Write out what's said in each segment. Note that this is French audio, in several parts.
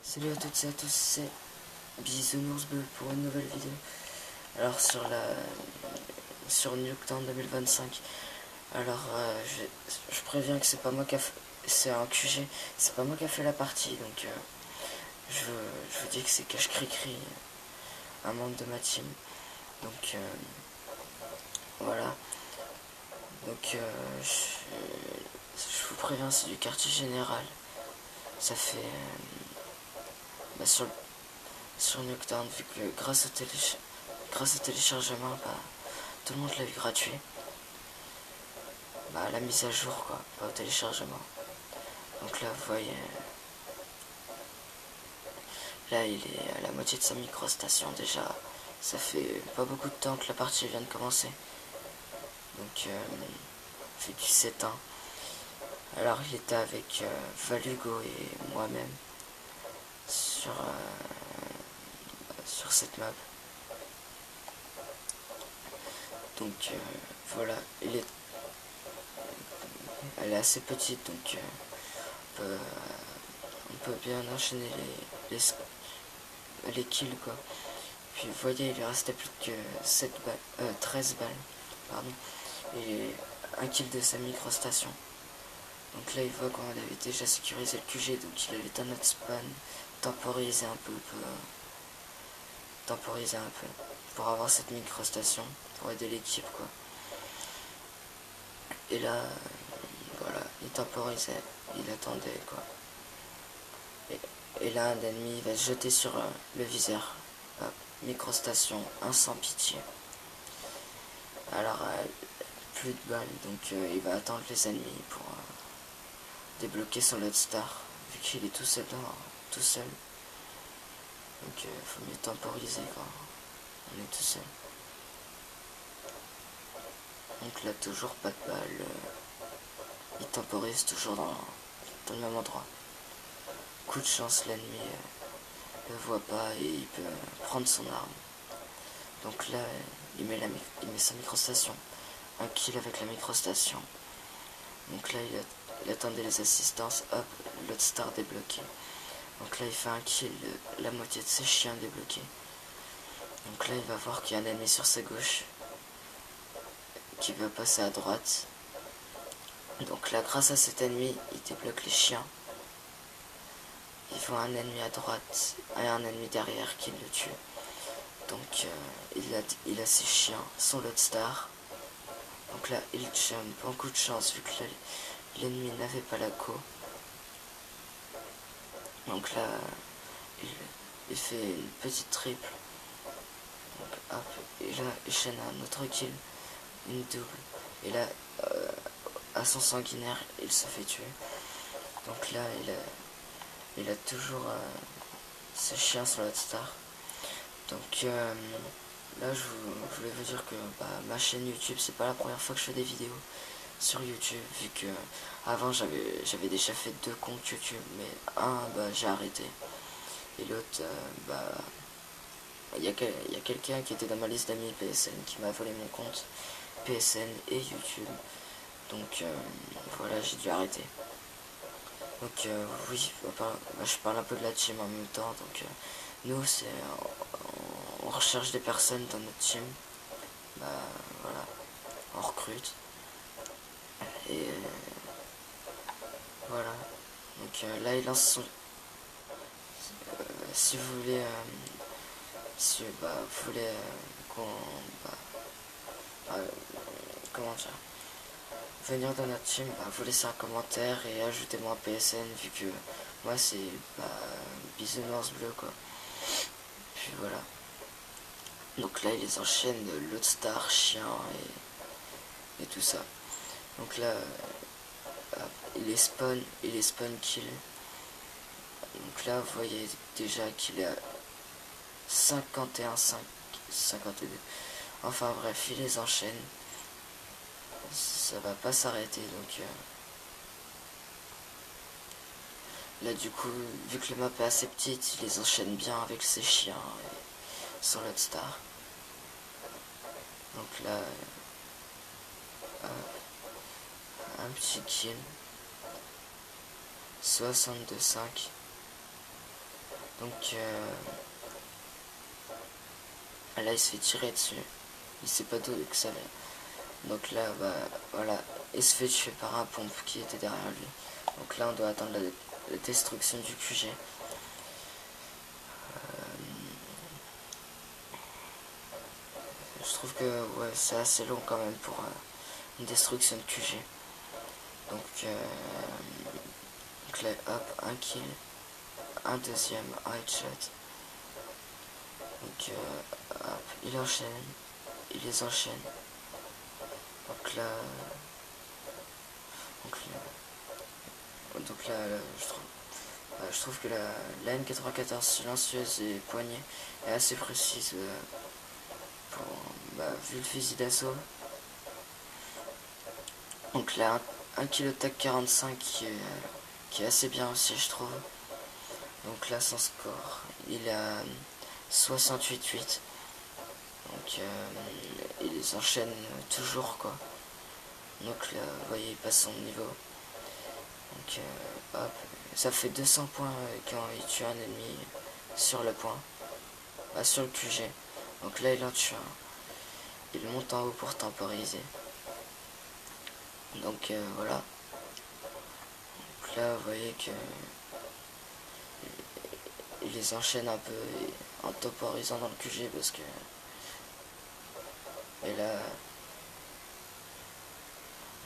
Salut à toutes et à tous, c'est Bisounours Bleu pour une nouvelle vidéo. Alors sur Nuketown 2025. Alors je préviens que c'est pas moi qui a fait, c'est un QG, c'est pas moi qui a fait la partie, donc je vous dis que c'est Cache Cri-Cri, un membre de ma team. Donc voilà. Donc je vous préviens, c'est du quartier général. Ça fait bah, sur Nuketown, vu que grâce au téléchargement, bah, tout le monde l'a eu gratuit. Bah, la mise à jour, quoi, pas au téléchargement. Donc là, vous voyez, là, il est à la moitié de sa microstation déjà. Ça fait pas beaucoup de temps que la partie vient de commencer. Donc, il fait du 7 ans. Alors, il était avec Valugo et moi-même sur cette map. Donc, voilà, elle est assez petite, donc on peut bien enchaîner les kills, quoi. Puis vous voyez, il lui restait plus que 13 balles, pardon, et un kill de sa microstation. Donc là, il voit qu'on avait déjà sécurisé le QG, donc il allait à notre spawn, temporiser un peu, pour avoir cette microstation, pour aider l'équipe, quoi. Et là, voilà, il temporisait, il attendait, quoi. Et là, un ennemi va se jeter sur le viseur. Hop, microstation, un sans pitié. Alors, plus de balles, donc il va attendre les ennemis pour débloquer son Lodestar, vu qu'il est tout seul. Donc, faut mieux temporiser quand on est tout seul. Donc là, toujours pas de balles. Il temporise toujours dans le même endroit. Coup de chance, l'ennemi ne le voit pas et il peut prendre son arme. Donc là, il met sa microstation. Un kill avec la microstation. Donc là, il attendait les assistances. Hop, l'autre star débloqué. Donc là, il fait un kill, la moitié de ses chiens débloqués. Donc là, il va voir qu'il y a un ennemi sur sa gauche qui va passer à droite. Donc là, grâce à cet ennemi, il débloque les chiens. Il voit un ennemi à droite et un ennemi derrière qui le tue. Donc il a ses chiens, son Lodestar. Donc là, il jump, beaucoup de chance vu que l'ennemi n'avait pas la co. Donc là, il fait une petite triple. Donc hop, et là, il chaîne un autre kill, une double. Et là, à son sanguinaire, il se fait tuer. Donc là, il a toujours ses chiens sur Lodestar. Donc là, je voulais vous dire que ma chaîne YouTube, c'est pas la première fois que je fais des vidéos sur YouTube, vu que avant j'avais déjà fait 2 comptes YouTube, mais un, j'ai arrêté, et l'autre, il y a quelqu'un qui était dans ma liste d'amis PSN qui m'a volé mon compte PSN et YouTube. Donc voilà, j'ai dû arrêter. Donc oui, je parle un peu de la team en même temps. Donc nous, on recherche des personnes dans notre team. Voilà, on recrute. Et voilà. Donc là, il lance son... si vous voulez... si vous voulez qu'on... comment dire, venir dans notre team, vous laissez un commentaire et ajoutez-moi PSN, vu que moi c'est Bisounours Bleu, quoi. Puis voilà. Donc là, il les enchaîne de Lodestar, chien et tout ça. Donc là, il les spawn kill. Donc là, vous voyez déjà qu'il est à 52. Enfin bref, il les enchaîne. Ça va pas s'arrêter, donc là du coup, vu que le map est assez petite, il les enchaîne bien avec ses chiens et son Lodestar. Donc là, un petit kill, 62-5. Donc là il se fait tirer dessus. Il sait pas d'où que ça vient. Donc là bah voilà, il se fait tuer par un pompe qui était derrière lui. Donc là on doit attendre la destruction du QG. Je trouve que ouais, c'est assez long quand même pour une destruction de QG. Donc là hop, un kill, un deuxième, un headshot. Donc hop, il enchaîne, il les enchaîne. Donc là, je trouve que la N94 silencieuse et poignée est assez précise pour, vu le fusil d'assaut. Donc là, un kilo TAC 45 qui est assez bien aussi, je trouve. Donc là, son score, il a 68-8. Donc il les enchaîne toujours, quoi. Donc là, vous voyez, il passe son niveau. Donc hop, ça fait 200 points quand il tue un ennemi sur le point. Sur le QG. Donc là, il en tue un. Il monte en haut pour temporiser. Donc voilà. Donc là, vous voyez que il les enchaîne un peu en temporisant dans le QG parce que. Et là,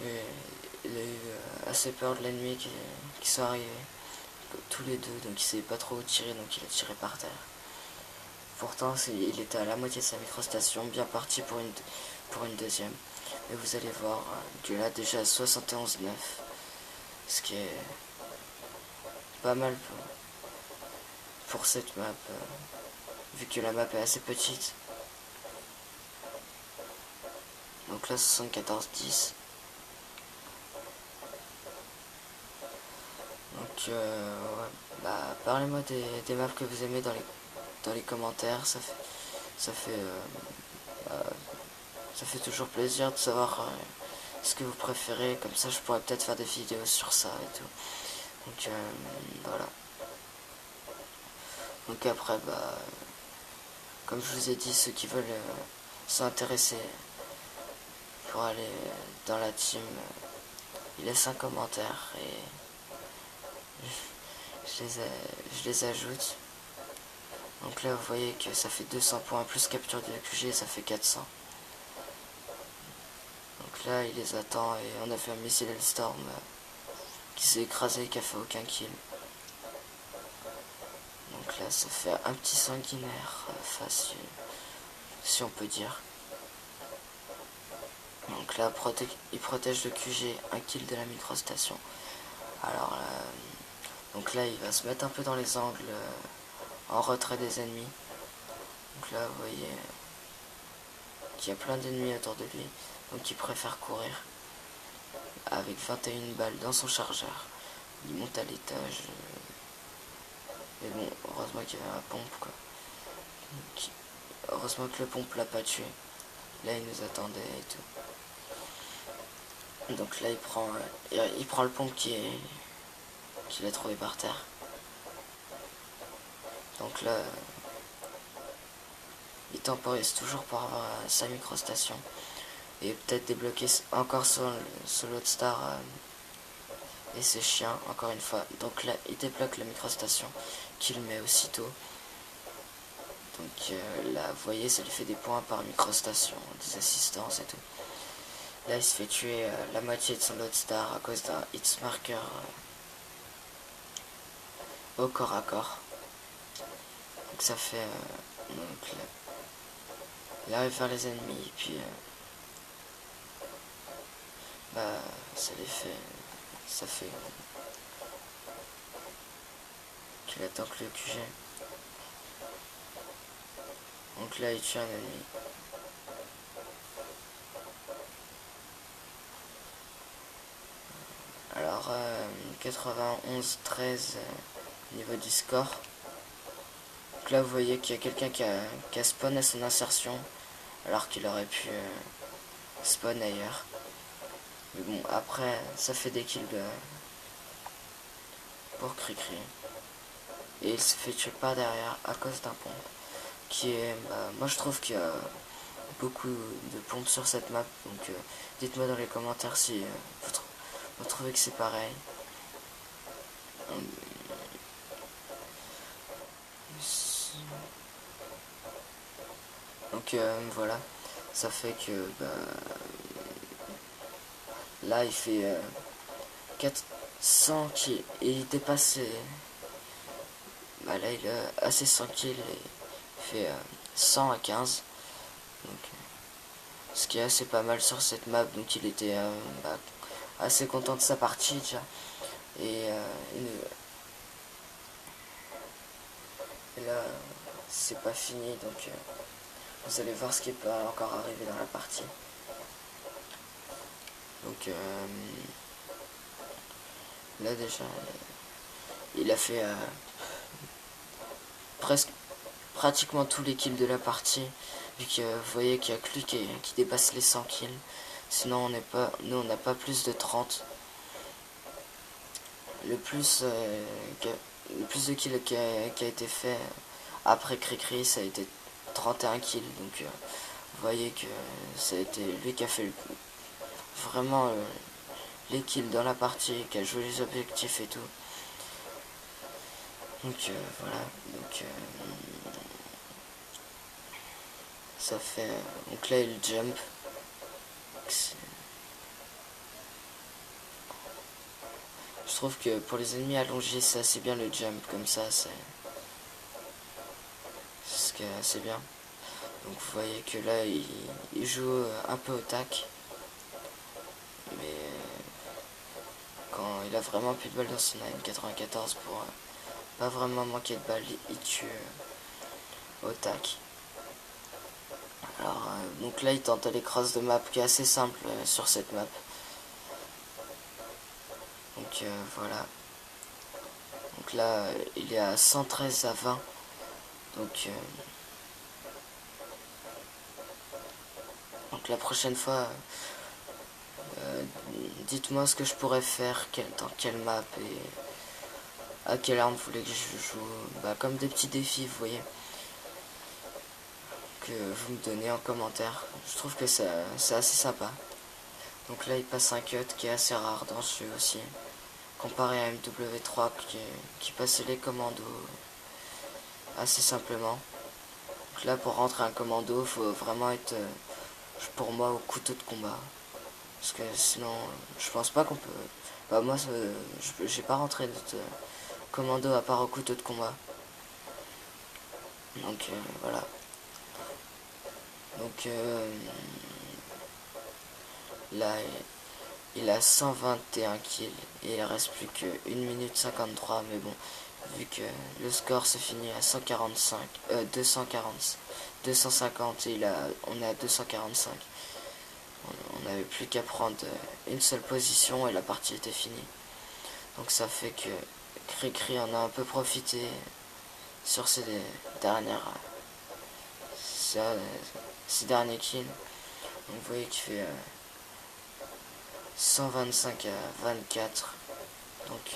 il a eu assez peur de l'ennemi qui sont arrivés. Tous les deux, donc il savait pas trop où tirer, donc il a tiré par terre. Pourtant, il était à la moitié de sa microstation, bien parti pour une deuxième. Et vous allez voir que là, déjà 71-9, ce qui est pas mal pour cette map, vu que la map est assez petite. Donc là, 74-10. Donc, ouais, parlez-moi des maps que vous aimez dans les commentaires. Ça fait toujours plaisir de savoir ce que vous préférez. Comme ça, je pourrais peut-être faire des vidéos sur ça et tout. Donc, voilà. Donc après, comme je vous ai dit, ceux qui veulent s'intéresser pour aller dans la team, ils laissent un commentaire et je les ajoute. Donc là, vous voyez que ça fait 200 points plus capture de QG, ça fait 400. Donc là, il les attend et on a fait un missile Storm qui s'est écrasé, qui a fait aucun kill. Donc là, ça fait un petit sanguinaire facile, si on peut dire. Donc là, il protège le QG, un kill de la microstation. Alors, donc là, il va se mettre un peu dans les angles en retrait des ennemis. Donc là, vous voyez qu'il y a plein d'ennemis autour de lui. Donc il préfère courir. Avec 21 balles dans son chargeur. Il monte à l'étage. Mais bon, heureusement qu'il y avait un pompe, quoi. Heureusement que le pompe l'a pas tué. Là, il nous attendait et tout. Donc là, il prend le pompe qu'il a trouvé par terre. Donc là, il temporise toujours pour avoir sa microstation. Et peut-être débloquer encore sur l'autre star et ses chiens, encore une fois. Donc là, il débloque la microstation qu'il met aussitôt. Donc là, vous voyez, ça lui fait des points par microstation, des assistances et tout. Là, il se fait tuer la moitié de son lot star à cause d'un hits marker au corps à corps. Donc ça fait... donc là, il arrive vers les ennemis et puis... ça fait qu'il attend que le QG. Donc là, il tue un ennemi. Alors, 91-13 niveau du score. Donc là, vous voyez qu'il y a quelqu'un qui a spawn à son insertion, alors qu'il aurait pu spawn ailleurs. Mais bon, après, ça fait des kills pour Cricri. et il se fait tuer par derrière à cause d'un pompe qui est, moi je trouve qu'il y a beaucoup de pompes sur cette map, donc dites-moi dans les commentaires si vous trouvez que c'est pareil. Donc voilà, ça fait que là il fait 400 kills et il dépasse là il a assez 100 kills et il fait 100 à 15, donc ce qui est assez pas mal sur cette map. Donc il était assez content de sa partie déjà, et là c'est pas fini, donc vous allez voir ce qui peut encore arriver dans la partie. Donc là déjà il a fait pratiquement tous les kills de la partie, vu que vous voyez qu'il y a que lui qui dépasse les 100 kills. Sinon nous on n'a pas plus de 30. Le plus de kills qui a été fait après Cricri, ça a été 31 kills. Donc vous voyez que ça a été lui qui a fait vraiment les kills dans la partie, qui a joué les objectifs et tout. Donc voilà, donc ça fait, donc là il jump, je trouve que pour les ennemis allongés c'est assez bien le jump, comme ça c'est ce qui est assez bien. Donc vous voyez que là il joue un peu au tac, mais quand il a vraiment plus de balles dans son AM94 pour pas vraiment manquer de balles, il tue au tac. Alors donc là il tente les crosses de map, qui est assez simple sur cette map. Donc voilà. Donc là il est à 113 à 20. Donc la prochaine fois dites-moi ce que je pourrais faire, dans quelle map et à quelle arme vous voulez que je joue, comme des petits défis, vous voyez, que vous me donnez en commentaire. Je trouve que c'est assez sympa. Donc là il passe un cut qui est assez rare dans ce jeu aussi, comparé à MW3 qui passait les commandos assez simplement. Donc là pour rentrer un commando il faut vraiment être pour moi au couteau de combat, parce que sinon je pense pas qu'on peut, moi j'ai pas rentré d'autres commando à part au couteau de combat. Donc voilà. Donc là il a 121 kills et il reste plus que 1 minute 53, mais bon, vu que le score se finit à 250 250 et on est à 245, on n'avait plus qu'à prendre une seule position et la partie était finie. Donc ça fait que Cricri en a un peu profité sur ces derniers kills. Donc vous voyez qu'il fait 125 à 24, donc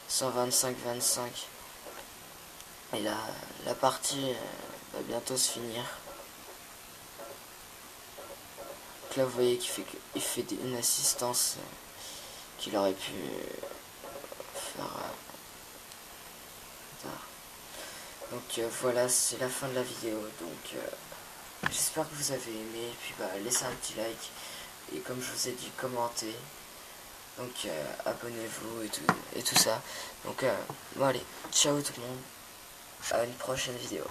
125-25, et la partie va bientôt se finir. Donc là vous voyez qu'il fait une assistance qu'il aurait pu faire tard. Donc voilà, c'est la fin de la vidéo. Donc j'espère que vous avez aimé, et puis laissez un petit like, et comme je vous ai dit, commentez, donc abonnez-vous et tout ça. Donc bon allez, ciao tout le monde, à une prochaine vidéo.